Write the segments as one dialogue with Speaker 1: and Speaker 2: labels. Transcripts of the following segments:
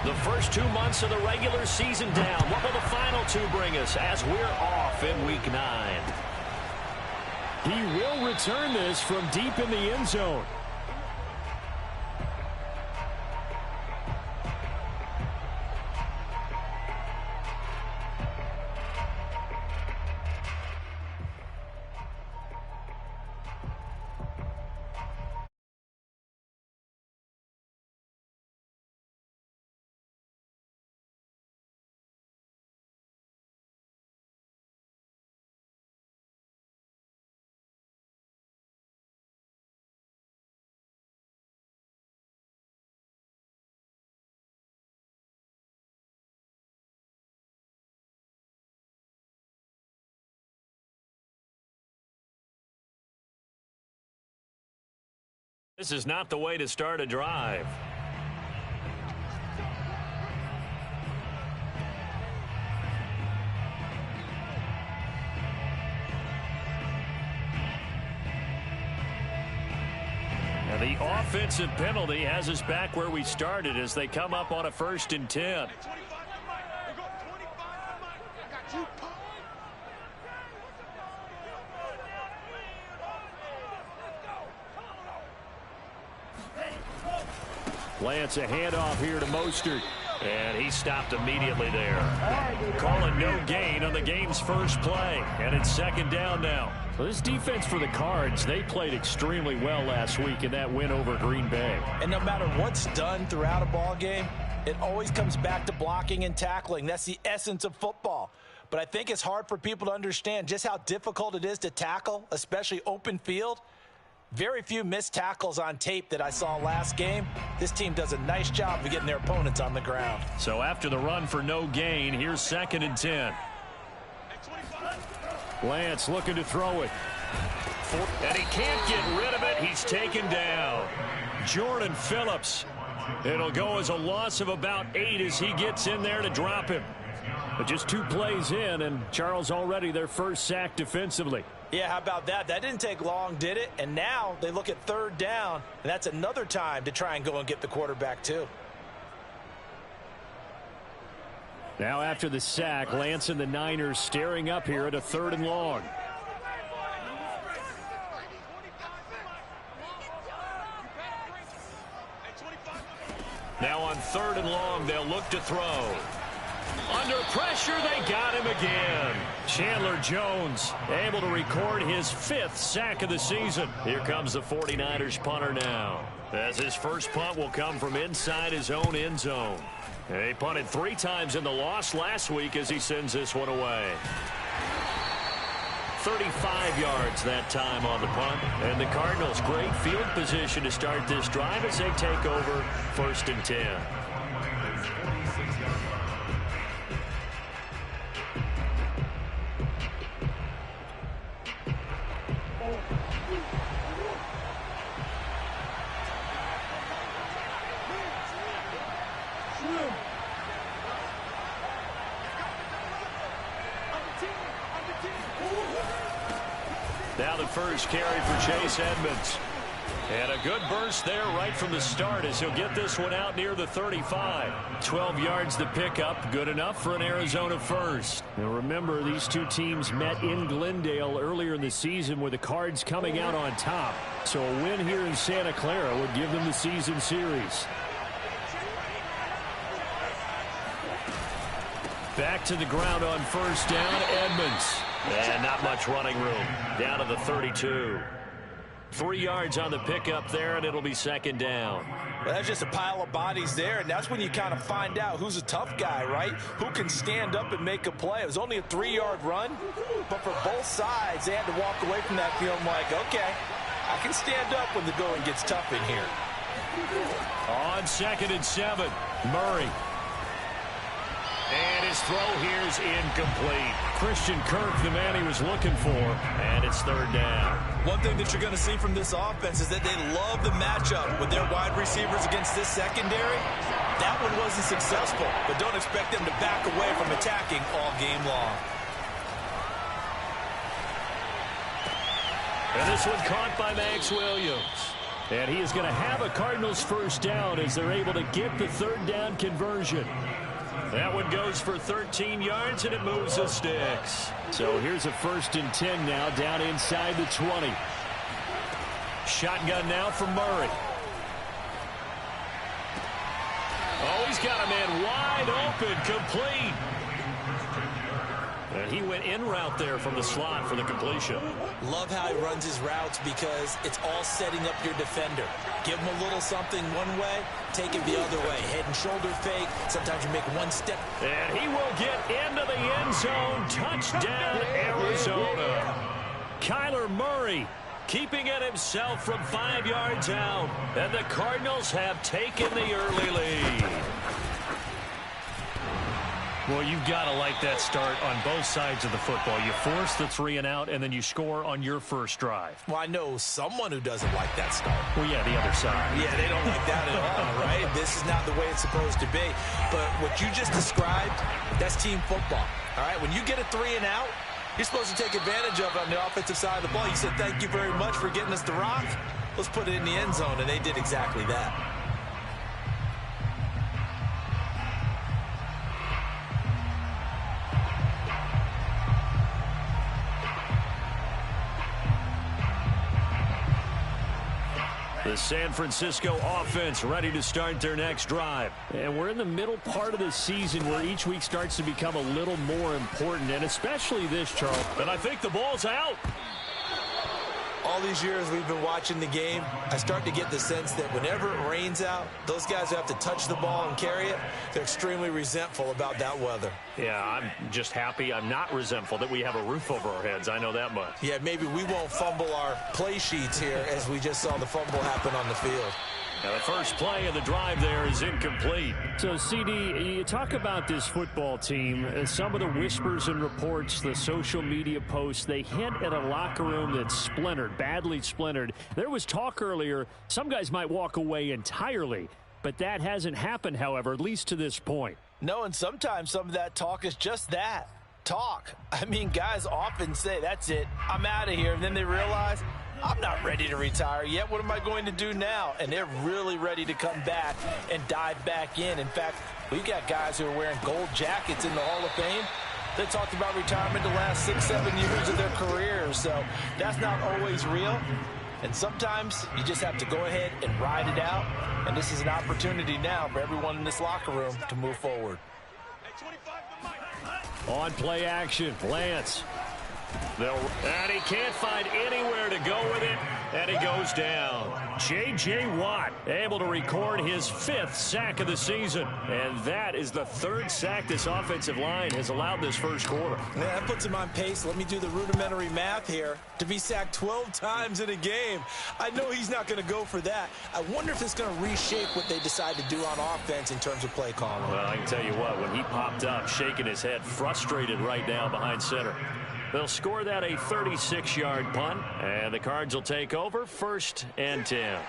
Speaker 1: The first 2 months of the regular season down. What will the final 2 bring us as we're off in Week 9?
Speaker 2: He will return this from deep in the end zone.
Speaker 1: This is not the way to start a drive. And the offensive penalty has us back where we started as they come up on a 1st and 10. Lance, a handoff here to Mostert. And he stopped immediately there. Calling no gain on the game's first play. And it's 2nd down now.
Speaker 2: Well, this defense for the Cards, they played extremely well last week in that win over Green Bay.
Speaker 3: And no matter what's done throughout a ball game, it always comes back to blocking and tackling. That's the essence of football. But I think it's hard for people to understand just how difficult it is to tackle, especially open field. Very few missed tackles on tape that I saw last game. This team does a nice job of getting their opponents on the ground.
Speaker 1: So after the run for no gain, here's 2nd and 10.
Speaker 2: Lance looking to throw it.
Speaker 1: And he can't get rid of it. He's taken down. Jordan Phillips. It'll go as a loss of about 8 as he gets in there to drop him.
Speaker 2: But just 2 plays in, and Charles already their first sack defensively.
Speaker 3: Yeah, how about that? That didn't take long, did it? And now they look at 3rd down, and that's another time to try and go and get the quarterback too.
Speaker 2: Now after the sack, Lance and the Niners staring up here at a 3rd and long.
Speaker 1: Now on 3rd and long, they'll look to throw. Under pressure, they got him again. Chandler Jones able to record his 5th sack of the season. Here comes the 49ers punter now, as his first punt will come from inside his own end zone. He punted 3 times in the loss last week as he sends this one away. 35 yards that time on the punt. And the Cardinals, great field position to start this drive as they take over 1st and 10. Now the first carry for Chase Edmonds. And a good burst there right from the start as he'll get this one out near the 35. 12 yards to pick up. Good enough for an Arizona first.
Speaker 2: Now remember, these 2 teams met in Glendale earlier in the season with the Cards coming out on top. So a win here in Santa Clara would give them the season series.
Speaker 1: Back to the ground on 1st down, Edmonds. And not much running room. Down to the 32. 3 yards on the pickup there, and it'll be 2nd down.
Speaker 3: Well, that's just a pile of bodies there, and that's when you kind of find out who's a tough guy, right? Who can stand up and make a play. It was only a 3-yard run, but for both sides, they had to walk away from that feeling like, okay, I can stand up when the going gets tough in here.
Speaker 1: On 2nd and 7, Murray. And his throw here's incomplete.
Speaker 2: Christian Kirk, the man he was looking for.
Speaker 1: And it's 3rd down.
Speaker 3: One thing that you're going to see from this offense is that they love the matchup with their wide receivers against this secondary. That one wasn't successful, but don't expect them to back away from attacking all game long.
Speaker 1: And this one caught by Max Williams.
Speaker 2: And he is going to have a Cardinals first down as they're able to get the third down conversion.
Speaker 1: That one goes for 13 yards, and it moves the sticks.
Speaker 2: So here's a 1st and 10 now, down inside the 20.
Speaker 1: Shotgun now for Murray. Oh, he's got a man wide open, complete. And he went in route there from the slot for the completion.
Speaker 3: Love how he runs his routes because it's all setting up your defender. Give him a little something one way, take it the other way. Head and shoulder fake. Sometimes you make one step.
Speaker 1: And he will get into the end zone. Touchdown, Arizona. Kyler Murray keeping it himself from 5 yards out. And the Cardinals have taken the early lead. Well, you've got to like that start on both sides of the football. You force the 3 and out, and then you score on your first drive.
Speaker 3: Well, I know someone who doesn't like that start.
Speaker 1: Well, yeah, the other side.
Speaker 3: Yeah, they don't like that at all, right? This is not the way it's supposed to be. But what you just described, that's team football, all right? When you get a 3 and out, you're supposed to take advantage of it on the offensive side of the ball. You said, thank you very much for getting us the rock. Let's put it in the end zone, and they did exactly that.
Speaker 1: The San Francisco offense ready to start their next drive.
Speaker 2: And we're in the middle part of the season where each week starts to become a little more important, and especially this, Charles.
Speaker 1: And I think the ball's out.
Speaker 3: All these years we've been watching the game, I start to get the sense that whenever it rains out, those guys who have to touch the ball and carry it, they're extremely resentful about that weather.
Speaker 1: Yeah, I'm just happy. I'm not resentful that we have a roof over our heads. I know that much.
Speaker 3: Yeah, maybe we won't fumble our play sheets here as we just saw the fumble happen on the field.
Speaker 1: Now the first play of the drive there is incomplete.
Speaker 2: So, CD, you talk about this football team, and some of the whispers and reports, the social media posts, they hint at a locker room that's splintered, badly splintered. There was talk earlier, some guys might walk away entirely, but that hasn't happened, however, at least to this point.
Speaker 3: No, and sometimes some of that talk is just that, talk. I mean, guys often say, that's it, I'm out of here, and then they realize, I'm not ready to retire yet. What am I going to do now? And they're really ready to come back and dive back in. In fact, we've got guys who are wearing gold jackets in the Hall of Fame. They talked about retirement the last 6-7 years of their careers. So that's not always real. And sometimes you just have to go ahead and ride it out. And this is an opportunity now for everyone in this locker room to move forward.
Speaker 2: On play action, Lance.
Speaker 1: And he can't find anywhere to go with it, and he goes down. J.J. Watt able to record his 5th sack of the season, and that is the 3rd sack this offensive line has allowed this first quarter.
Speaker 3: Yeah, that puts him on pace. Let me do the rudimentary math here. To be sacked 12 times in a game, I know he's not going to go for that. I wonder if it's going to reshape what they decide to do on offense in terms of play calling.
Speaker 1: Well, I can tell you what, when he popped up, shaking his head, frustrated right now behind center. They'll score that a 36-yard punt, and the Cards will take over 1st and 10.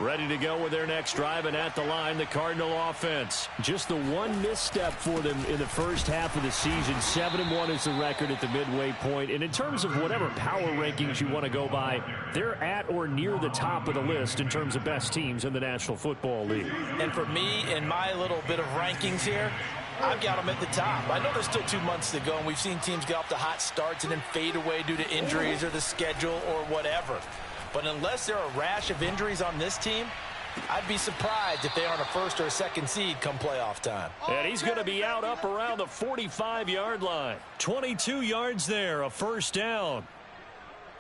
Speaker 1: Ready to go with their next drive, and at the line, the Cardinal offense.
Speaker 2: Just the one misstep for them in the first half of the season. 7-1 is the record at the midway point. And in terms of whatever power rankings you want to go by, they're at or near the top of the list in terms of best teams in the National Football League.
Speaker 3: And for me, in my little bit of rankings here, I've got them at the top. I know there's still 2 months to go, and we've seen teams get off to hot starts and then fade away due to injuries or the schedule or whatever. But unless there are a rash of injuries on this team, I'd be surprised if they aren't a 1st or a 2nd seed come playoff time.
Speaker 1: And he's going to be out up around the 45-yard line. 22 yards there, a 1st down.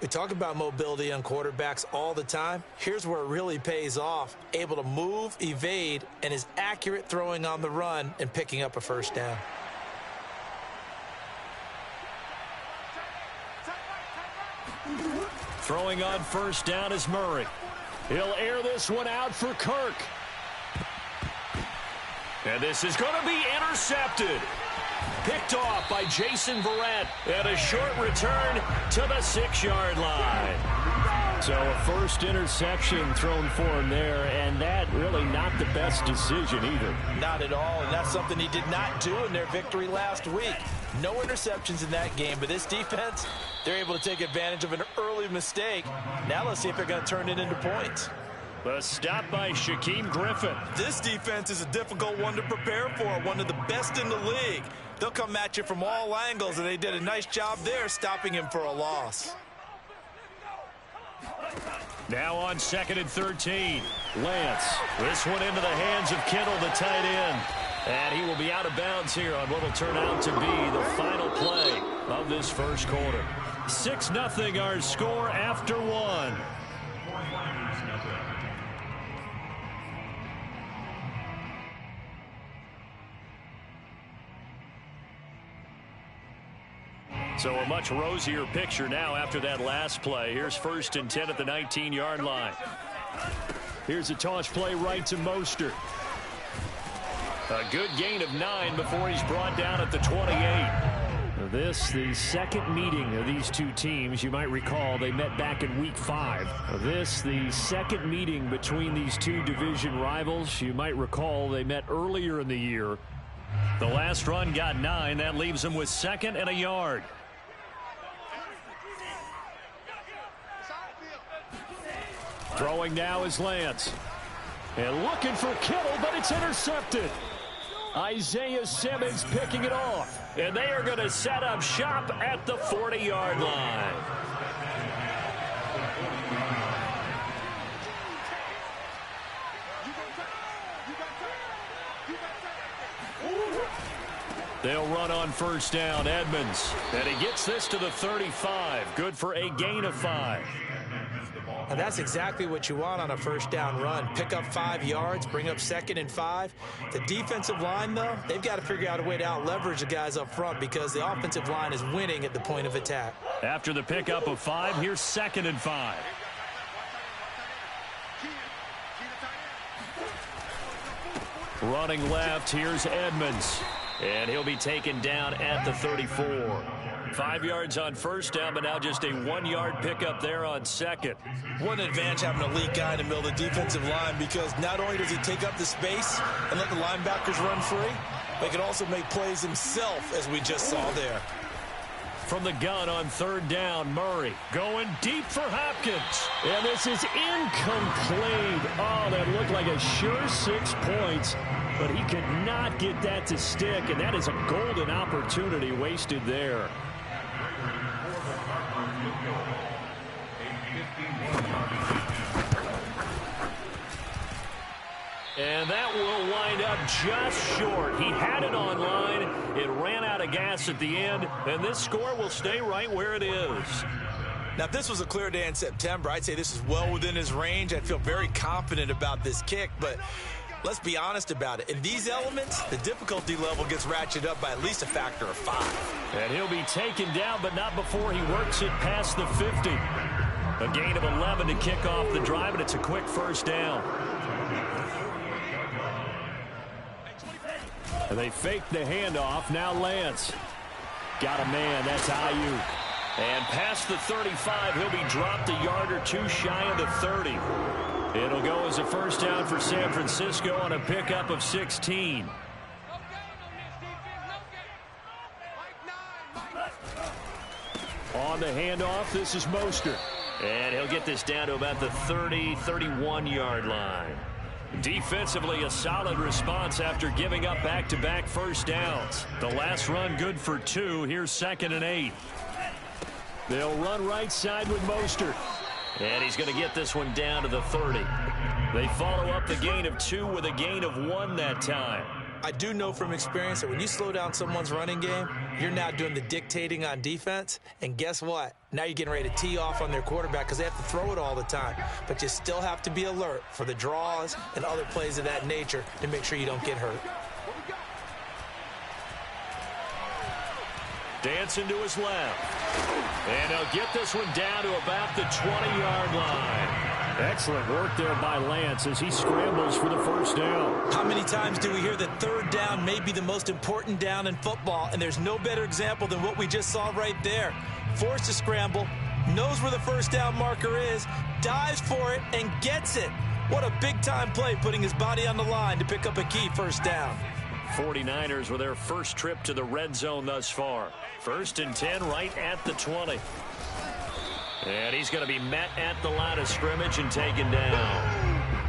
Speaker 3: We talk about mobility on quarterbacks all the time. Here's where it really pays off. Able to move, evade, and is accurate throwing on the run and picking up a 1st down.
Speaker 1: Throwing on 1st down is Murray. He'll air this one out for Kirk. And this is going to be intercepted. Picked off by Jason Verrett. And a short return to the 6-yard line.
Speaker 2: So a first interception thrown for him there, and that really not the best decision either.
Speaker 3: Not at all, and that's something he did not do in their victory last week. No interceptions in that game, but this defense, they're able to take advantage of an early mistake. Now let's see if they're going to turn it into points.
Speaker 1: The stop by Shaquem Griffin.
Speaker 3: This defense is a difficult one to prepare for, one of the best in the league. They'll come at you from all angles, and they did a nice job there stopping him for a loss.
Speaker 1: Now on 2nd and 13. Lance. This one into the hands of Kittle, the tight end. And he will be out of bounds here on what will turn out to be the final play of this first quarter. 6-0 our score after one. So a much rosier picture now after that last play. Here's 1st and 10 at the 19-yard line. Here's a toss play right to Mostert. A good gain of 9 before he's brought down at the 28. This, the second meeting of these two teams. You might recall they met back in Week 5. This, the second meeting between these two division rivals. You might recall they met earlier in the year. The last run got 9. That leaves them with 2nd and a yard. Throwing now is Lance. And looking for Kittle, but it's intercepted. Isaiah Simmons picking it off. And they are going to set up shop at the 40-yard line. They'll run on 1st down. Edmonds. And he gets this to the 35. Good for a gain of 5.
Speaker 3: And that's exactly what you want on a 1st down run. Pick up 5 yards, bring up 2nd and 5. The defensive line, though, they've got to figure out a way to out-leverage the guys up front because the offensive line is winning at the point of attack.
Speaker 1: After the pickup of 5, here's 2nd and 5. Running left, here's Edmonds. And he'll be taken down at the 34. 5 yards on 1st down, but now just a 1-yard pickup there on 2nd.
Speaker 3: What an advantage having an elite guy in the middle of the defensive line, because not only does he take up the space and let the linebackers run free, but he can also make plays himself, as we just saw there.
Speaker 1: From the gun on 3rd down, Murray going deep for Hopkins.
Speaker 2: And this is incomplete. Oh, that looked like a sure 6 points, but he could not get that to stick, and that is a golden opportunity wasted there.
Speaker 1: And that will wind up just short. He had it on line. It ran out of gas at the end, and this score will stay right where it is.
Speaker 3: Now, if this was a clear day in September, I'd say this is well within his range. I'd feel very confident about this kick, but let's be honest about it. In these elements, the difficulty level gets ratcheted up by at least a factor of 5.
Speaker 1: And he'll be taken down, but not before he works it past the 50. A gain of 11 to kick off the drive, and it's a quick 1st down. And they fake the handoff. Now Lance. Got a man. That's Ayuk. And past the 35, he'll be dropped a yard or 2 shy of the 30. It'll go as a 1st down for San Francisco on a pickup of 16. On the handoff, this is Mostert. And he'll get this down to about the 30, 31-yard line. Defensively, a solid response after giving up back-to-back 1st downs. The last run good for 2. Here's 2nd and 8. They'll run right side with Mostert. And he's going to get this one down to the 30. They follow up the gain of 2 with a gain of 1 that time.
Speaker 3: I do know from experience that when you slow down someone's running game, you're now doing the dictating on defense. And guess what? Now you're getting ready to tee off on their quarterback because they have to throw it all the time. But you still have to be alert for the draws and other plays of that nature to make sure you don't get hurt.
Speaker 1: Dancing to his left. And he'll get this one down to about the 20-yard line.
Speaker 2: Excellent work there by Lance as he scrambles for the 1st down.
Speaker 3: How many times do we hear that 3rd down may be the most important down in football, and there's no better example than what we just saw right there. Forced to scramble, knows where the 1st down marker is, dives for it, and gets it. What a big-time play, putting his body on the line to pick up a key 1st down.
Speaker 1: 49ers with their first trip to the red zone thus far. 1st and 10 right at the 20. And he's going to be met at the line of scrimmage and taken down.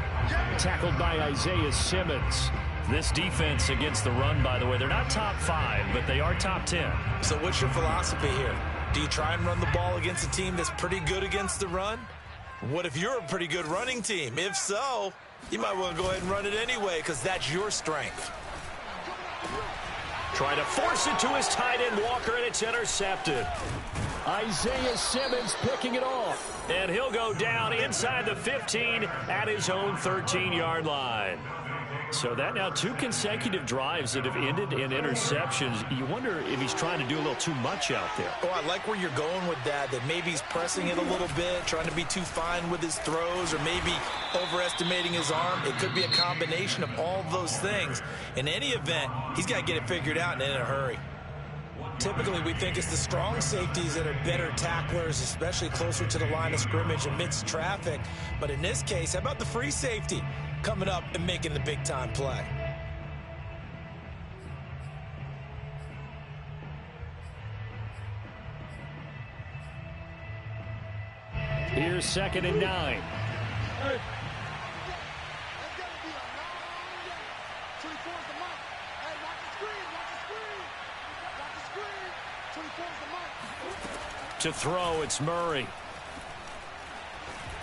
Speaker 2: tackled by Isaiah Simmons.
Speaker 1: This defense against the run, by the way, they're not top 5, but they are top 10.
Speaker 3: So what's your philosophy here? Do you try and run the ball against a team that's pretty good against the run? What if you're a pretty good running team? If so, you might want to go ahead and run it anyway because that's your strength.
Speaker 1: Trying to force it to his tight end, Walker, and it's intercepted.
Speaker 2: Isaiah Simmons picking it off.
Speaker 1: And he'll go down inside the 15 at his own 13-yard line. So that now 2 consecutive drives that have ended in interceptions. You wonder if he's trying to do a little too much out there.
Speaker 3: Oh, I like where you're going with that maybe he's pressing it a little bit, trying to be too fine with his throws, or maybe overestimating his arm. It could be a combination of all of those things. In any event, he's got to get it figured out and in a hurry. Typically, we think it's the strong safeties that are better tacklers, especially closer to the line of scrimmage amidst traffic. But in this case, how about the free safety coming up and making the big-time play?
Speaker 2: Here's 2nd and 9.
Speaker 1: To throw, it's Murray.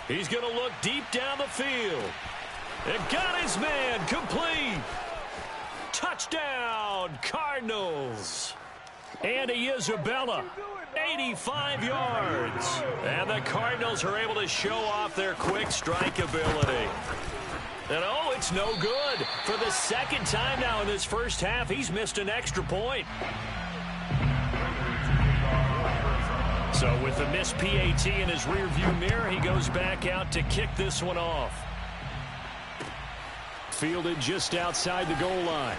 Speaker 1: He's going to look deep down the field. And got his man, complete. Touchdown, Cardinals. Andy Isabella, 85 yards. And the Cardinals are able to show off their quick strike ability. And oh, it's no good. For the 2nd time now in this first half, he's missed an extra point. So with the missed PAT in his rearview mirror, he goes back out to kick this one off.
Speaker 2: Fielded just outside the goal line.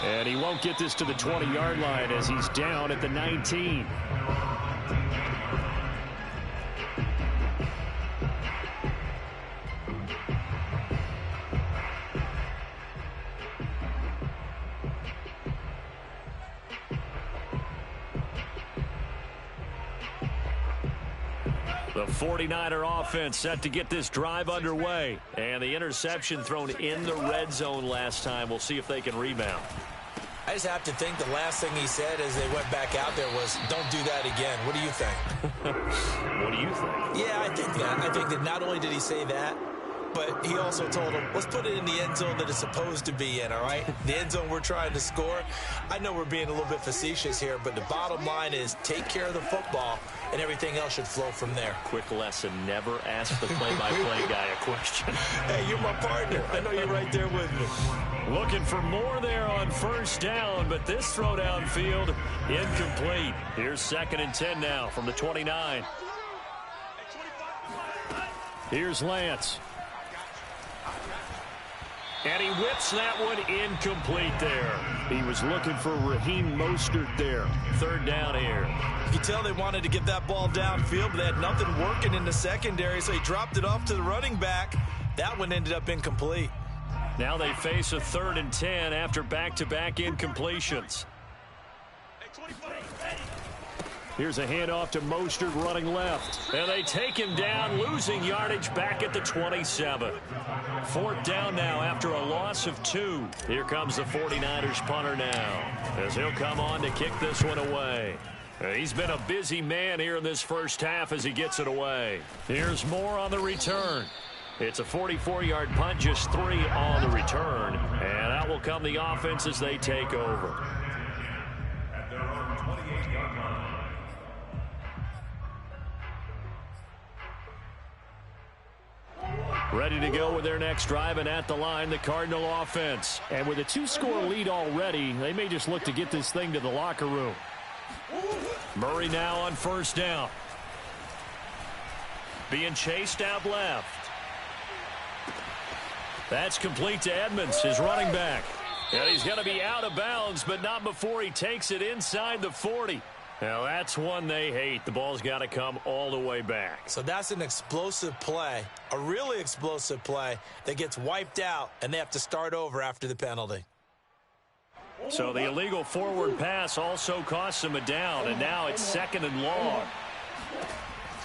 Speaker 2: And he won't get this to the 20-yard line as he's down at the 19.
Speaker 1: The 49er offense set to get this drive underway. And the interception thrown in the red zone last time. We'll see if they can rebound.
Speaker 3: I just have to think the last thing he said as they went back out there was, don't do that again. What do you think?
Speaker 1: What do you think?
Speaker 3: Yeah, I think that. I think that not only did he say that, but he also told him, let's put it in the end zone that it's supposed to be in, all right? The end zone we're trying to score. I know we're being a little bit facetious here, but the bottom line is take care of the football, and everything else should flow from there.
Speaker 1: Quick lesson, never ask the play-by-play guy a question.
Speaker 3: Hey, you're my partner. I know you're right there with me.
Speaker 1: Looking for more there on 1st down, but this throw downfield incomplete. Here's 2nd and 10 now from the 29.
Speaker 2: Here's Lance.
Speaker 1: And he whips that one incomplete there.
Speaker 2: He was looking for Raheem Mostert there.
Speaker 1: 3rd down here.
Speaker 3: You can tell they wanted to get that ball downfield, but they had nothing working in the secondary, so he dropped it off to the running back. That one ended up incomplete.
Speaker 1: Now they face a 3rd and 10 after back-to-back incompletions.
Speaker 2: Here's a handoff to Mostert running left.
Speaker 1: And they take him down, losing yardage back at the 27. 4th down now after a loss of 2. Here comes the 49ers punter now, as he'll come on to kick this one away. He's been a busy man here in this first half as he gets it away. Here's more on the return. It's a 44-yard punt, just 3 on the return. And out will come the offense as they take over. Ready to go with their next drive, and at the line, the Cardinal offense.
Speaker 2: And with a 2-score lead already, they may just look to get this thing to the locker room.
Speaker 1: Murray now on 1st down. Being chased out left. That's complete to Edmonds, his running back. And he's going to be out of bounds, but not before he takes it inside the 40. Now, that's one they hate. The ball's got to come all the way back.
Speaker 3: So that's an explosive play, a really explosive play that gets wiped out, and they have to start over after the penalty.
Speaker 1: So the illegal forward pass also costs him a down, and now it's 2nd and long.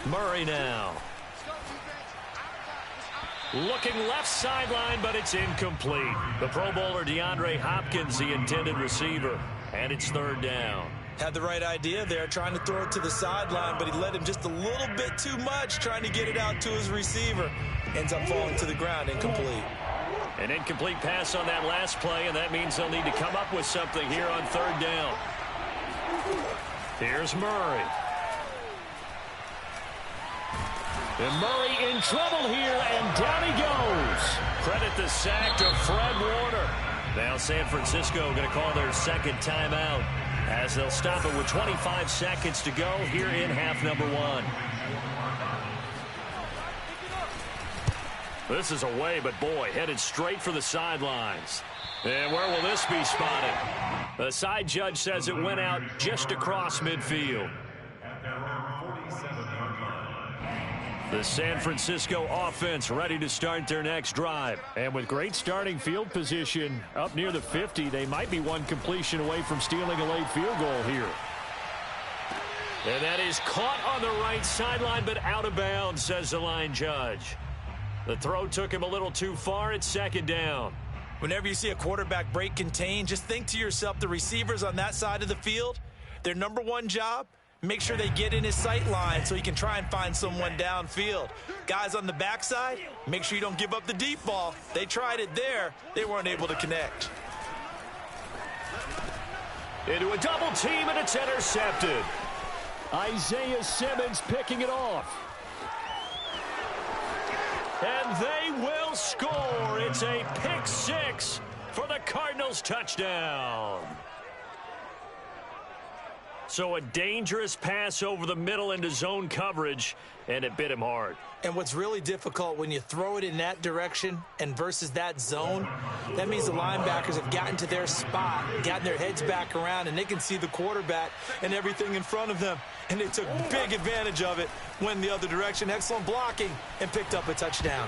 Speaker 1: Murray now. Looking left sideline, but it's incomplete. The Pro Bowler DeAndre Hopkins, the intended receiver, and it's third down.
Speaker 3: Had the right idea there, trying to throw it to the sideline, but he led him just a little bit too much, trying to get it out to his receiver. Ends up falling to the ground, incomplete.
Speaker 1: An incomplete pass on that last play, and that means they'll need to come up with something here on third down. Here's Murray. And Murray in trouble here, and down he goes. Credit the sack to Fred Warner. Now San Francisco going to call their second timeout as they'll stop it with 25 seconds to go here in half number one. This is away, but boy, headed straight for the sidelines. And where will this be spotted? The side judge says it went out just across midfield. The San Francisco offense ready to start their next drive.
Speaker 2: And with great starting field position up near the 50, they might be one completion away from stealing a late field goal here.
Speaker 1: And that is caught on the right sideline, but out of bounds, says the line judge. The throw took him a little too far. It's second down.
Speaker 3: Whenever you see a quarterback break contain, just think to yourself, the receivers on that side of the field, their number one job, make sure they get in his sight line so he can try and find someone downfield. Guys on the backside, make sure you don't give up the deep ball. They tried it there. They weren't able to connect.
Speaker 1: Into a double team, and it's intercepted.
Speaker 2: Isaiah Simmons picking it off.
Speaker 1: And they will score. It's a pick six for the Cardinals touchdown. So a dangerous pass over the middle into zone coverage, and it bit him hard.
Speaker 3: And what's really difficult when you throw it in that direction and versus that zone, that means the linebackers have gotten to their spot, gotten their heads back around, and they can see the quarterback and everything in front of them. And they took big advantage of it, went the other direction, excellent blocking, and picked up a touchdown.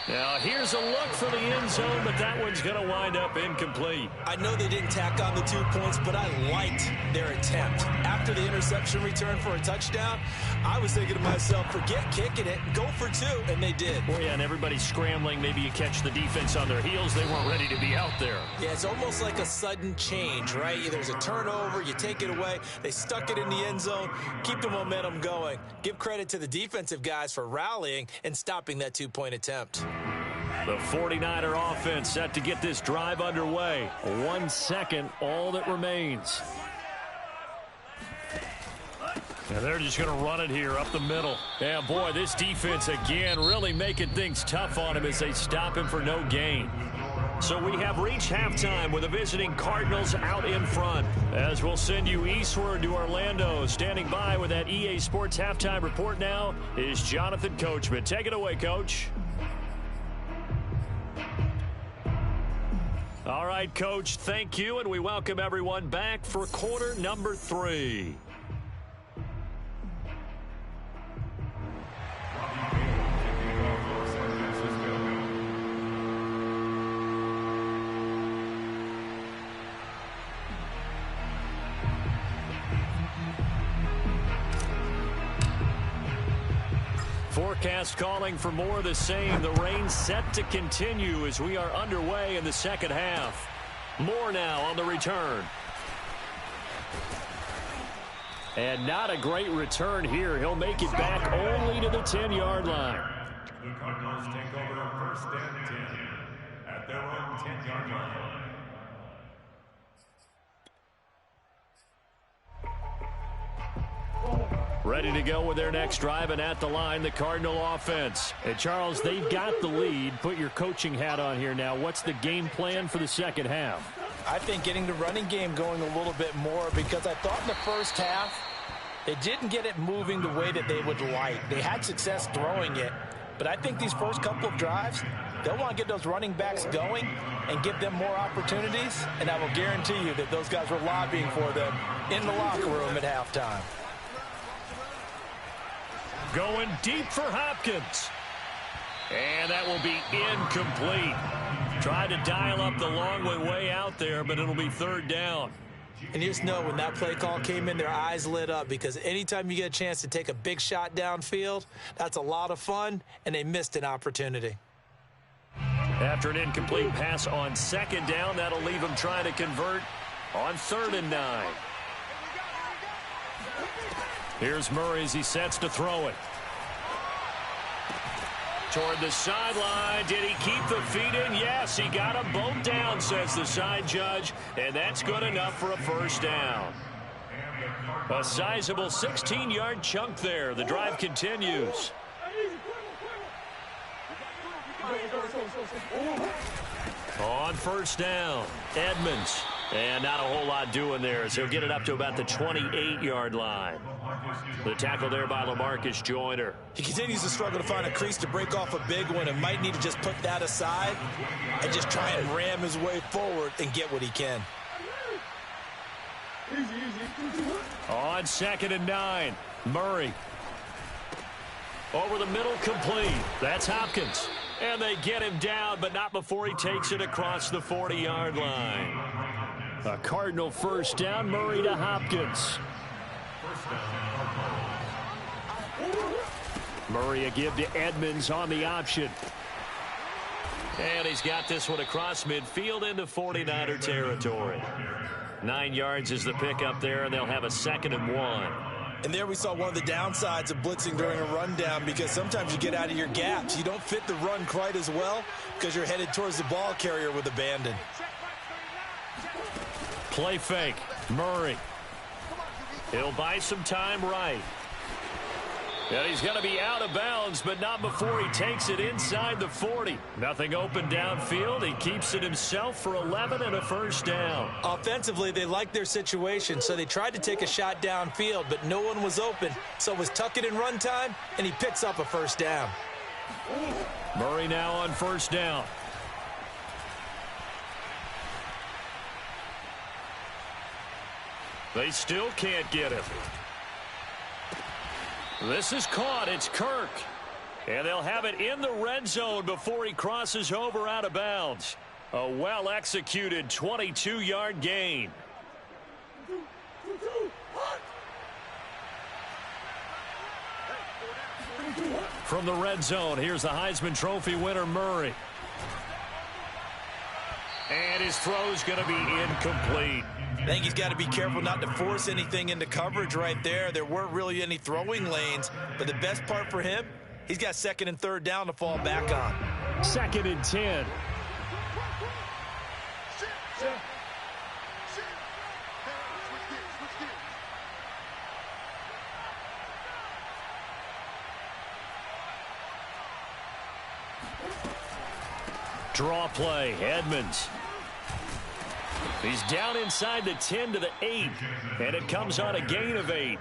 Speaker 1: Now, here's a look for the end zone, but that one's going to wind up incomplete.
Speaker 3: I know they didn't tack on the 2 points, but I liked their attempt. After the interception return for a touchdown, I was thinking to myself, forget kicking it, go for two, and they did.
Speaker 1: Well, yeah, and everybody's scrambling. Maybe you catch the defense on their heels. They weren't ready to be out there.
Speaker 3: Yeah, it's almost like a sudden change, right? There's a turnover, you take it away. They stuck it in the end zone, keep the momentum going. Give credit to the defensive guys for rallying and stopping that 2-point attempt.
Speaker 1: The 49er offense set to get this drive underway.
Speaker 2: 1 second, all that remains.
Speaker 1: And they're just going to run it here up the middle. Yeah, boy, this defense again really making things tough on him as they stop him for no gain. So we have reached halftime with the visiting Cardinals out in front. As we'll send you eastward to Orlando. Standing by with that EA Sports halftime report now is Jonathan Coachman. Take it away, Coach. All right, Coach, thank you, and we welcome everyone back for quarter number 3. Forecast calling for more of the same. The rain set to continue as we are underway in the second half. More now on the return.
Speaker 2: And not a great return here. He'll make it back only to the 10-yard line.
Speaker 4: The Cardinals take over first and 10 at their own 10-yard line.
Speaker 1: Ready to go with their next drive, and at the line, the Cardinal offense.
Speaker 2: And Charles, they've got the lead. Put your coaching hat on here now. What's the game plan for the second half?
Speaker 3: I think getting the running game going a little bit more, because I thought in the first half they didn't get it moving the way that they would like. They had success throwing it, but I think these first couple of drives, they'll want to get those running backs going and give them more opportunities, and I will guarantee you that those guys were lobbying for them in the locker room at halftime.
Speaker 1: Going deep for Hopkins. And that will be incomplete. Tried to dial up the long way out there, but it'll be third down.
Speaker 3: And you just know when that play call came in, their eyes lit up, because anytime you get a chance to take a big shot downfield, that's a lot of fun, and they missed an opportunity.
Speaker 1: After an incomplete pass on second down, that'll leave him trying to convert on 3rd and 9. Here's Murray as he sets to throw it. Toward the sideline. Did he keep the feet in? Yes, he got them both down, says the side judge, and that's good enough for a first down. A sizable 16-yard chunk there. The drive continues. On first down, Edmonds. And not a whole lot doing there as he'll get it up to about the 28-yard line. The tackle there by LaMarcus Joyner.
Speaker 3: He continues to struggle to find a crease to break off a big one and might need to just put that aside and just try and ram his way forward and get what he can.
Speaker 1: On 2nd and 9, Murray. Over the middle, complete. That's Hopkins. And they get him down, but not before he takes it across the 40-yard line. A Cardinal first down, Murray to Hopkins. Murray a give to Edmonds on the option. And he's got this one across midfield into 49er territory. 9 yards is the pickup there, and they'll have a 2nd and 1.
Speaker 3: And there we saw one of the downsides of blitzing during a rundown, because sometimes you get out of your gaps. You don't fit the run quite as well because you're headed towards the ball carrier with abandon.
Speaker 1: Play fake. Murray. He'll buy some time right. And he's going to be out of bounds, but not before he takes it inside the 40. Nothing open downfield. He keeps it himself for 11 and a first down.
Speaker 3: Offensively, they liked their situation, so they tried to take a shot downfield, but no one was open. So it was tuck it in run time, and he picks up a first down.
Speaker 1: Murray now on first down. They still can't get him. This is caught. It's Kirk. And they'll have it in the red zone before he crosses over out of bounds. A well-executed 22-yard gain. From the red zone, here's the Heisman Trophy winner, Murray. And his throw's going to be incomplete.
Speaker 3: I think he's got to be careful not to force anything into coverage right there. There weren't really any throwing lanes, but the best part for him, he's got 2nd and 3rd down to fall back on.
Speaker 2: 2nd and 10.
Speaker 1: Draw play, Edmonds. He's down inside the 10 to the 8, and it comes on a gain of 8.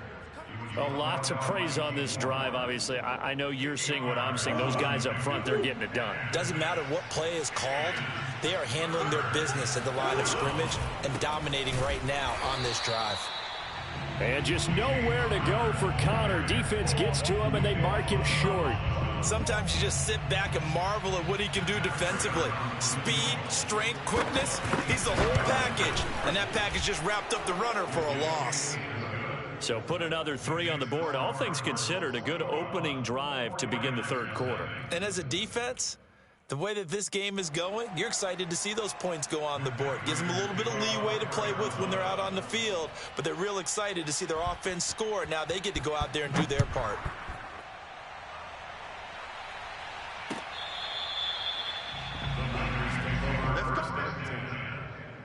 Speaker 1: A lot to praise on this drive, obviously. I know you're seeing what I'm seeing. Those guys up front, they're getting it done.
Speaker 3: Doesn't matter what play is called. They are handling their business at the line of scrimmage and dominating right now on this drive.
Speaker 2: And just nowhere to go for Connor. Defense gets to him, and they mark him short.
Speaker 3: Sometimes you just sit back and marvel at what he can do defensively. Speed, strength, quickness, he's the whole package. And that package just wrapped up the runner for a loss.
Speaker 1: So put another 3 on the board. All things considered, a good opening drive to begin the 3rd quarter.
Speaker 3: And as a defense, the way that this game is going, you're excited to see those points go on the board. Gives them a little bit of leeway to play with when they're out on the field, but they're real excited to see their offense score. Now they get to go out there and do their part.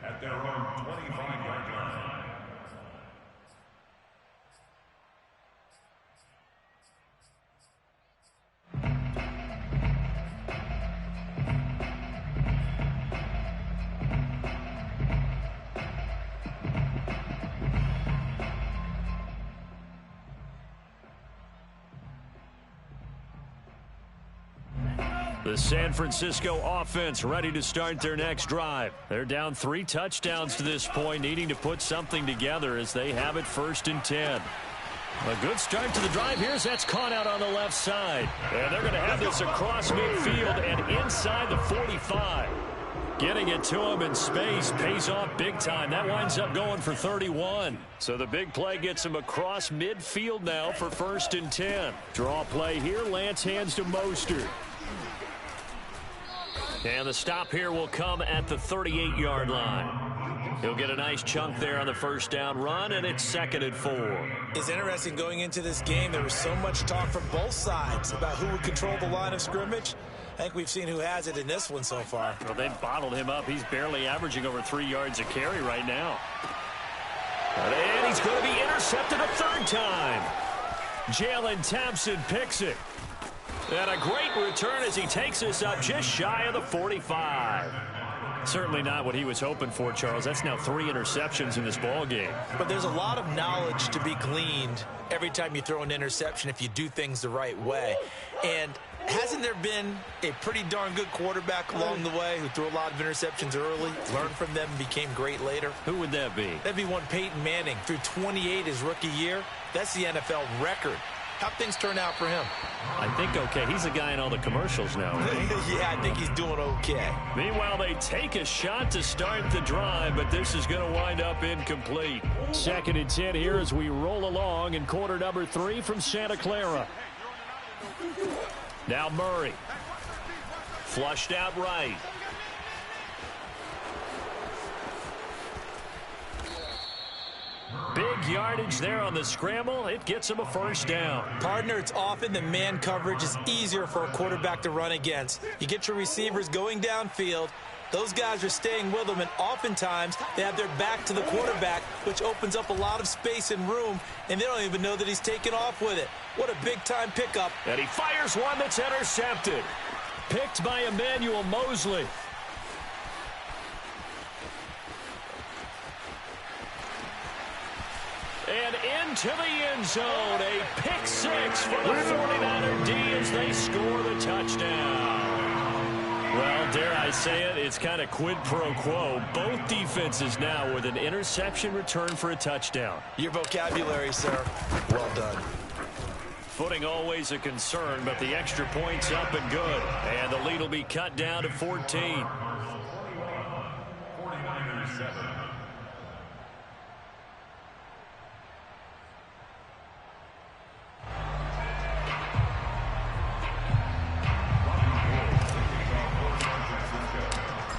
Speaker 4: At their own 25-yard line.
Speaker 1: The San Francisco offense ready to start their next drive. They're down 3 touchdowns to this point, needing to put something together as they have it 1st and 10. A good start to the drive. That's caught out on the left side. And they're going to have this across midfield and inside the 45. Getting it to him in space pays off big time. That winds up going for 31. So the big play gets him across midfield now for 1st and 10. Draw play here. Lance hands to Mostert. And the stop here will come at the 38-yard line. He'll get a nice chunk there on the first down run, and it's 2nd and 4.
Speaker 3: It's interesting going into this game. There was so much talk from both sides about who would control the line of scrimmage. I think we've seen who has it in this one so far.
Speaker 2: Well, they've bottled him up. He's barely averaging over 3 yards a carry right now.
Speaker 1: And he's going to be intercepted a third time. Jalen Thompson picks it. And a great return as he takes us up just shy of the 45.
Speaker 2: Certainly not what he was hoping for, Charles. That's now 3 interceptions in this ball game.
Speaker 3: But there's a lot of knowledge to be gleaned every time you throw an interception if you do things the right way. And hasn't there been a pretty darn good quarterback along the way who threw a lot of interceptions early, learned from them, and became great later?
Speaker 2: Who would that be?
Speaker 3: That'd be one Peyton Manning. Threw 28 his rookie year. That's the NFL record. How'd things turn out for him?
Speaker 2: I think okay. He's a guy in all the commercials now.
Speaker 3: Yeah, I think he's doing okay.
Speaker 1: Meanwhile, they take a shot to start the drive, but this is going to wind up incomplete.
Speaker 2: 2nd and 10 here as we roll along in quarter number 3 from Santa Clara.
Speaker 1: Now Murray. Flushed out right. Big yardage there on the scramble. It gets him a first down.
Speaker 3: Partner, it's often that man coverage is easier for a quarterback to run against. You get your receivers going downfield. Those guys are staying with them, and oftentimes they have their back to the quarterback, which opens up a lot of space and room, and they don't even know that he's taken off with it. What a big-time pickup.
Speaker 1: And he fires one that's intercepted.
Speaker 2: Picked by Emmanuel Mosley.
Speaker 1: And into the end zone, a pick 6 for the 49er D as they score the touchdown.
Speaker 2: Well, dare I say it, it's kind of quid pro quo. Both defenses now with an interception return for a touchdown.
Speaker 3: Your vocabulary, sir. Well done.
Speaker 1: Footing always a concern, but the extra point's up and good. And the lead will be cut down to 14.
Speaker 4: 49ers 7.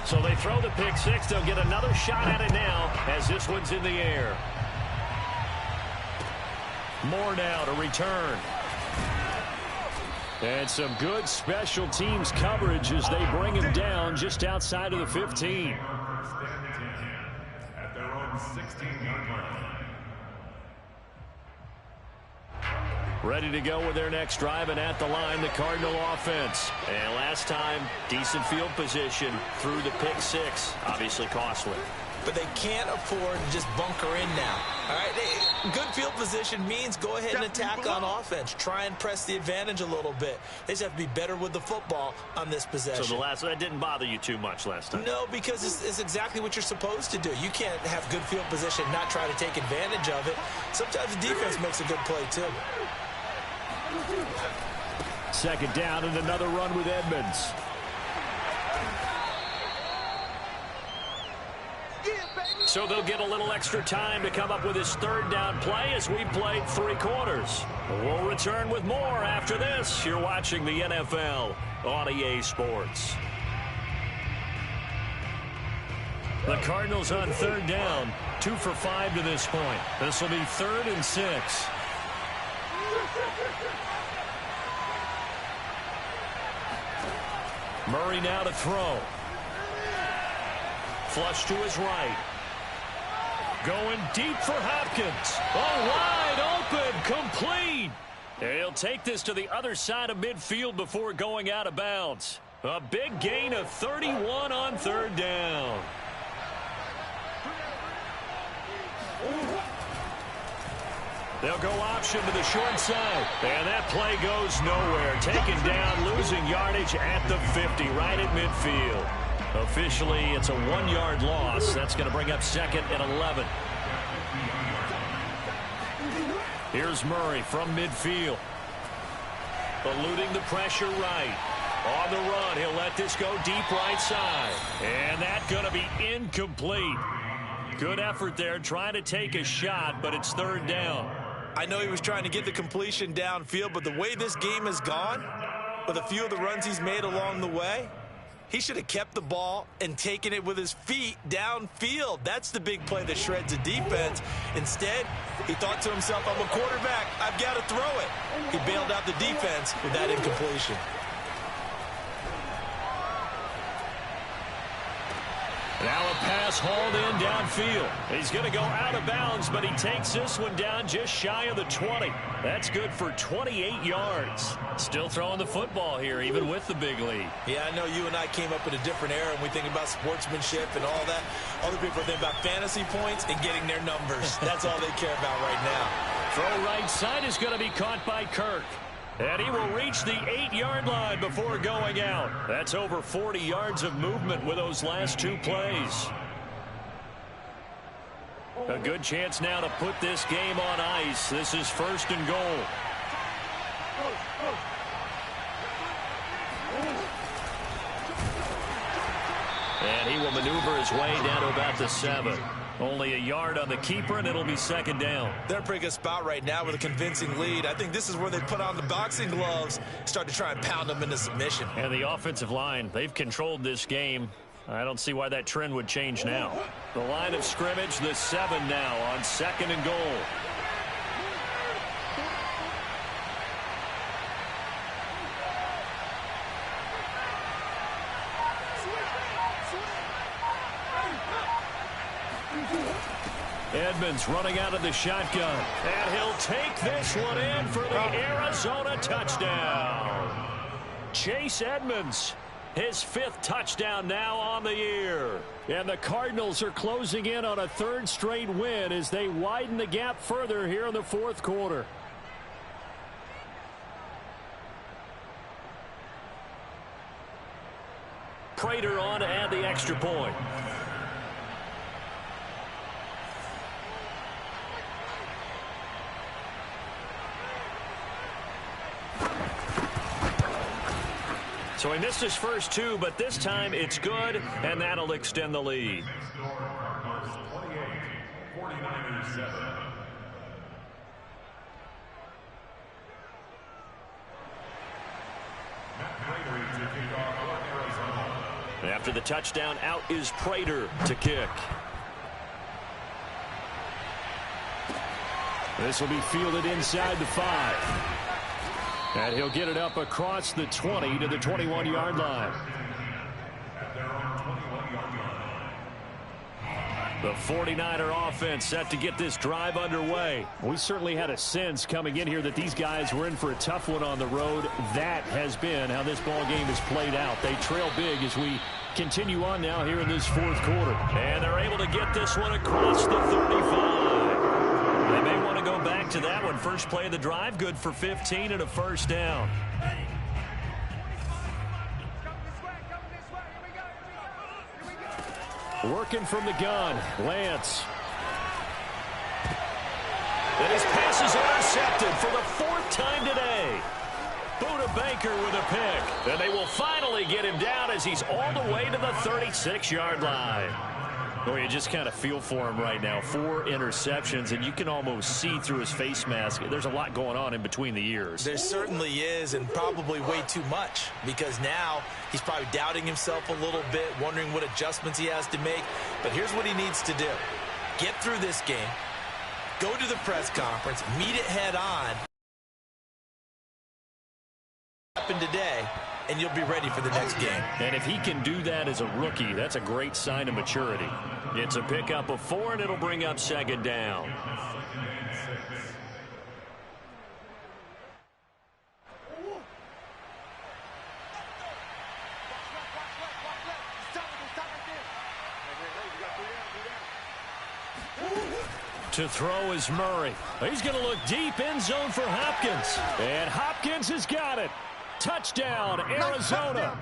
Speaker 1: So they throw the pick 6. They'll get another shot at it now as this one's in the air.
Speaker 2: More now to return. And some good special teams coverage as they bring him down just outside of the 15.
Speaker 4: First and 10 at their own 16-yard line.
Speaker 1: Ready to go with their next drive, and at the line, the Cardinal offense. And last time, decent field position through the pick 6. Obviously costly.
Speaker 3: But they can't afford to just bunker in now. All right, good field position means go ahead and attack on offense. Try and press the advantage a little bit. They just have to be better with the football on this possession.
Speaker 1: So that didn't bother you too much last time?
Speaker 3: No, because it's exactly what you're supposed to do. You can't have good field position and not try to take advantage of it. Sometimes the defense makes a good play, too.
Speaker 2: 2nd down and another run with Edmonds.
Speaker 1: So they'll get a little extra time to come up with his 3rd down play as we played 3 quarters. We'll return with more after this. You're watching the NFL on EA Sports.
Speaker 2: The Cardinals on 3rd down, 2 for 5 to this point. This will be 3rd and 6.
Speaker 1: Murray now to throw. Flush to his right. Going deep for Hopkins.
Speaker 2: Oh, wide open, complete.
Speaker 1: He'll take this to the other side of midfield before going out of bounds. A big gain of 31 on 3rd down. They'll go option to the short side. And that play goes nowhere. Taken down, losing yardage at the 50, right at midfield. Officially, it's a 1-yard loss. That's going to bring up 2nd and 11. Here's Murray from midfield. Eluding the pressure right. On the run, he'll let this go deep right side. And that's going to be incomplete. Good effort there, trying to take a shot, but it's 3rd down.
Speaker 3: I know he was trying to get the completion downfield, but the way this game has gone, with a few of the runs he's made along the way, He should have kept the ball and taken it with his feet downfield. That's the big play that shreds the defense. Instead, he thought to himself, I'm a quarterback. I've got to throw it. He bailed out the defense with that incompletion.
Speaker 1: Now a pass hauled in downfield. He's going to go out of bounds, but he takes this one down just shy of the 20. That's good for 28 yards. Still throwing the football here, even with the big lead.
Speaker 3: Yeah, I know you and I came up in a different era, and we think about sportsmanship and all that. Other people think about fantasy points and getting their numbers. That's all they care about right now.
Speaker 1: Throw right side is going to be caught by Kirk. And he will reach the 8-yard line before going out. That's over 40 yards of movement with those last two plays. A good chance now to put this game on ice. This is 1st and goal. And he will maneuver his way down to about the 7. Only a yard on the keeper, and it'll be 2nd down.
Speaker 3: They're in a pretty good spot right now with a convincing lead. I think this is where they put on the boxing gloves, start to try and pound them into submission.
Speaker 1: And the offensive line, they've controlled this game. I don't see why that trend would change now. The line of scrimmage, the 7 now on 2nd and goal. Edmonds running out of the shotgun. And he'll take this one in for the Arizona touchdown. Chase Edmonds, his 5th touchdown now on the year.
Speaker 2: And the Cardinals are closing in on a 3rd straight win as they widen the gap further here in the 4th quarter.
Speaker 1: Prater on to add the extra point. So he missed his first 2, but this time it's good, and that'll extend the lead. After the touchdown, out is Prater to kick.
Speaker 2: This will be fielded inside the 5. And he'll get it up across the 20 to the 21-yard line.
Speaker 1: The 49er offense set to get this drive underway.
Speaker 2: We certainly had a sense coming in here that these guys were in for a tough one on the road. That has been how this ball game has played out. They trail big as we continue on now here in this 4th quarter.
Speaker 1: And they're able to get this one across the 35. They may want to go back to that one. First play of the drive, good for 15 and a 1st down.
Speaker 2: Working from the gun, Lance.
Speaker 1: And his pass is intercepted for the 4th time today. Buda Baker with a pick. And they will finally get him down as he's all the way to the 36-yard line. Well, you just kind of feel for him right now. 4 interceptions, and you can almost see through his face mask. There's a lot going on in between the ears.
Speaker 3: There certainly is, and probably way too much, because now he's probably doubting himself a little bit, wondering what adjustments he has to make. But here's what he needs to do. Get through this game, go to the press conference, meet it head on. Happened today, and you'll be ready for the next game.
Speaker 1: And if he can do that as a rookie, that's a great sign of maturity. It's a pickup of 4, and it'll bring up 2nd down. To throw is Murray. He's going to look deep in zone for Hopkins.
Speaker 2: And Hopkins has got it. Touchdown, Arizona.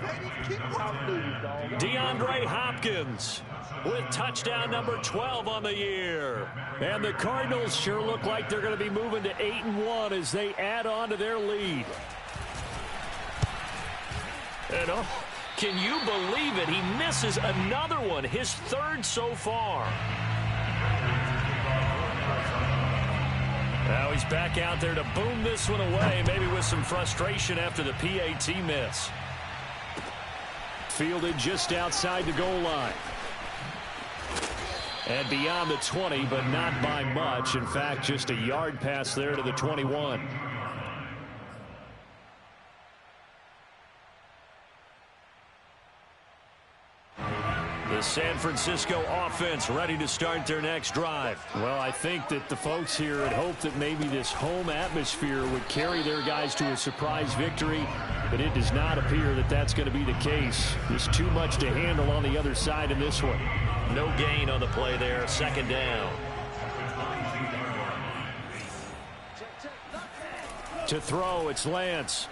Speaker 1: DeAndre Hopkins with touchdown number 12 on the year.
Speaker 2: And the Cardinals sure look like they're going to be moving to 8-1 as they add on to their lead.
Speaker 1: And can you believe it? He misses another one, his 3rd so far. Now he's back out there to boom this one away, maybe with some frustration after the PAT miss.
Speaker 2: Fielded just outside the goal line. And beyond the 20, but not by much. In fact, just a yard pass there to the 21. The San Francisco offense ready to start their next drive. Well, I think that the folks here had hoped that maybe this home atmosphere would carry their guys to a surprise victory, but it does not appear that that's going to be the case. There's too much to handle on the other side in this one.
Speaker 1: No gain on the play there. Second down.
Speaker 2: To throw, it's Lance.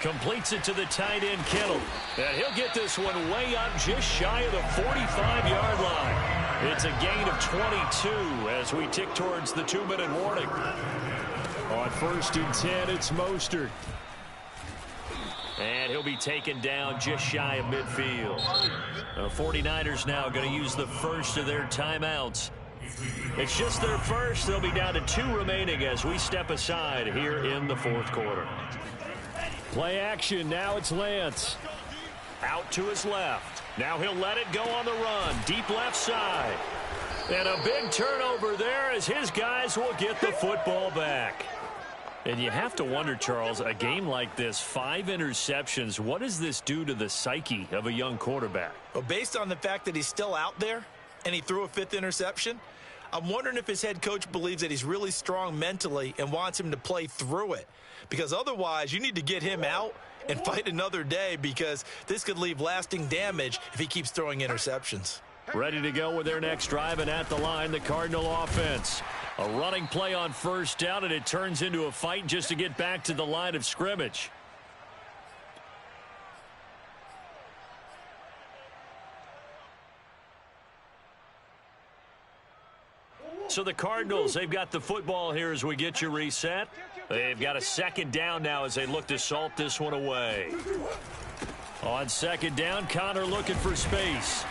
Speaker 1: Completes it to the tight end, Kittle. And he'll get this one way up just shy of the 45-yard line. It's a gain of 22 as we tick towards the 2-minute warning.
Speaker 2: On 1st and 10, it's Mostert.
Speaker 1: And he'll be taken down just shy of midfield. The 49ers now going to use the first of their timeouts. It's just their first. They'll be down to 2 remaining as we step aside here in the 4th quarter.
Speaker 2: Play action. Now it's Lance.
Speaker 1: Out to his left. Now he'll let it go on the run. Deep left side. And a big turnover there as his guys will get the football back. And you have to wonder, Charles, a game like this, 5 interceptions, what does this do to the psyche of a young quarterback?
Speaker 3: Well, based on the fact that he's still out there and he threw a 5th interception, I'm wondering if his head coach believes that he's really strong mentally and wants him to play through it. Because otherwise, you need to get him out and fight another day, because this could leave lasting damage if he keeps throwing interceptions.
Speaker 1: Ready to go with their next drive, and at the line, the Cardinal offense. A running play on 1st down, and it turns into a fight just to get back to the line of scrimmage. So the Cardinals, they've got the football here as we get you reset. They've got a 2nd down now as they look to salt this one away. On 2nd down, Connor looking for space.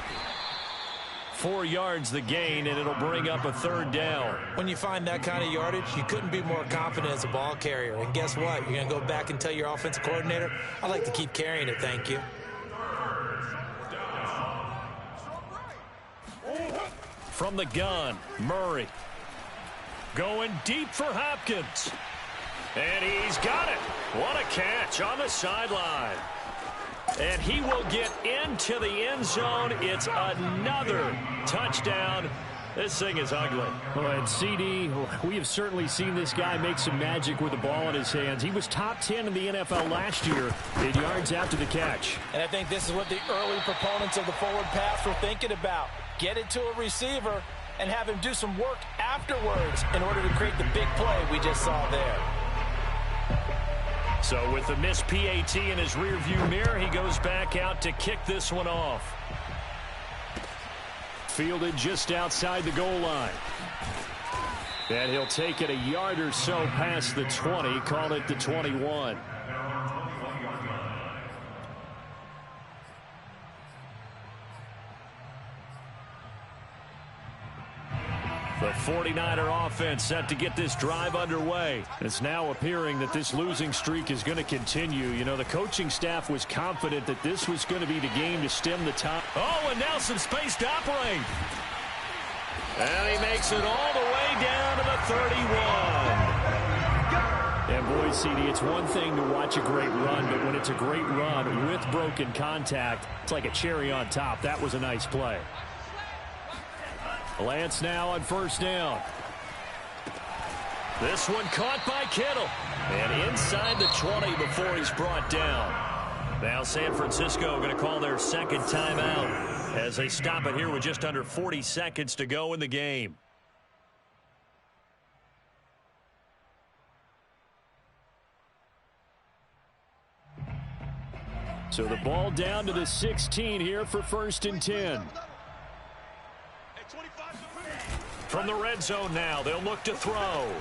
Speaker 1: 4 yards the gain, and it'll bring up a 3rd down.
Speaker 3: When you find that kind of yardage, you couldn't be more confident as a ball carrier. And guess what? You're going to go back and tell your offensive coordinator, I'd like to keep carrying it, thank you.
Speaker 1: From the gun, Murray. Going deep for Hopkins. And he's got it. What a catch on the sideline. And he will get into the end zone. It's another touchdown. This thing is ugly.
Speaker 2: Well, and CD, we have certainly seen this guy make some magic with the ball in his hands. He was top 10 in the NFL last year in yards after the catch.
Speaker 3: And I think this is what the early proponents of the forward pass were thinking about. Get it to a receiver and have him do some work afterwards in order to create the big play we just saw there.
Speaker 1: So with the missed PAT in his rearview mirror, he goes back out to kick this one off.
Speaker 2: Fielded just outside the goal line. And he'll take it a yard or so past the 20, call it the 21.
Speaker 1: The 49er offense set to get this drive underway.
Speaker 2: It's now appearing that this losing streak is going to continue. You know, the coaching staff was confident that this was going to be the game to stem the top.
Speaker 1: Oh, and now some space to operate. And he makes it all the way down to the 31.
Speaker 2: And boy, CD, it's one thing to watch a great run, but when it's a great run with broken contact, it's like a cherry on top. That was a nice play. Lance now on 1st down.
Speaker 1: This one caught by Kittle. And inside the 20 before he's brought down. Now San Francisco going to call their 2nd timeout as they stop it here with just under 40 seconds to go in the game.
Speaker 2: So the ball down to the 16 here for 1st and 10.
Speaker 1: From the red zone now, they'll look to throw.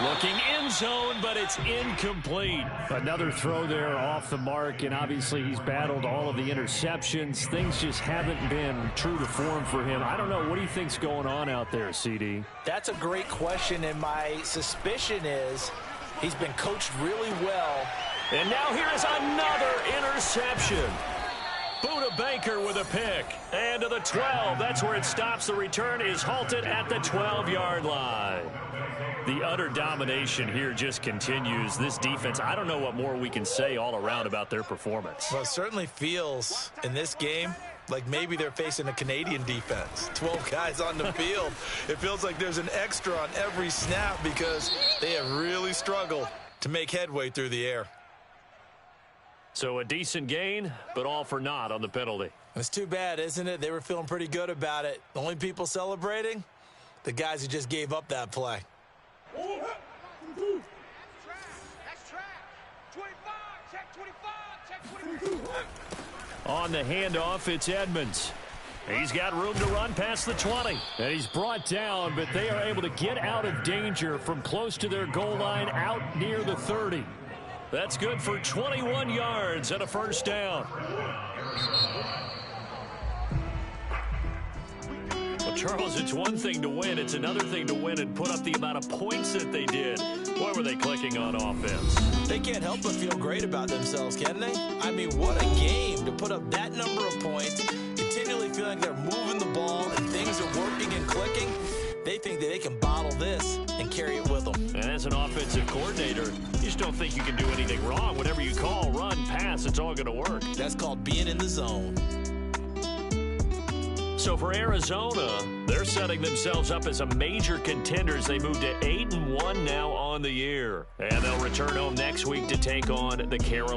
Speaker 1: Looking end zone, but it's incomplete.
Speaker 2: Another throw there off the mark, and obviously he's battled all of the interceptions. Things just haven't been true to form for him. I don't know. What do you think's going on out there, CD?
Speaker 3: That's a great question, and my suspicion is he's been coached really well
Speaker 1: And now here is another interception. Buda Baker with a pick. And to the 12. That's where it stops. The return is halted at the 12-yard line. The utter domination here just continues. This defense, I don't know what more we can say all around about their performance.
Speaker 3: Well, it certainly feels in this game like maybe they're facing a Canadian defense. 12 guys on the field. It feels like there's an extra on every snap because they have really struggled to make headway through the air.
Speaker 1: So a decent gain, but all for naught on the penalty.
Speaker 3: It's too bad, isn't it? They were feeling pretty good about it. The only people celebrating, the guys who just gave up that play.
Speaker 1: On the handoff, it's Edmonds. He's got room to run past the 20.
Speaker 2: And he's brought down, but they are able to get out of danger from close to their goal line out near the 30.
Speaker 1: That's good for 21 yards and a first down. Well, Charles, it's one thing to win. It's another thing to win and put up the amount of points that they did. What were they clicking on offense?
Speaker 3: They can't help but feel great about themselves, can they? I mean, what a game to put up that number of points, continually feeling like they're moving the ball and things are working and clicking. They think that they can bottle this and carry it with them.
Speaker 1: And as an offensive coordinator, you just don't think you can do anything wrong. Whatever you call, run, pass, it's all going to work.
Speaker 3: That's called being in the zone.
Speaker 1: So for Arizona, they're setting themselves up as a major contender as they move to 8-1 now on the year. And they'll return home next week to take on the Carolina.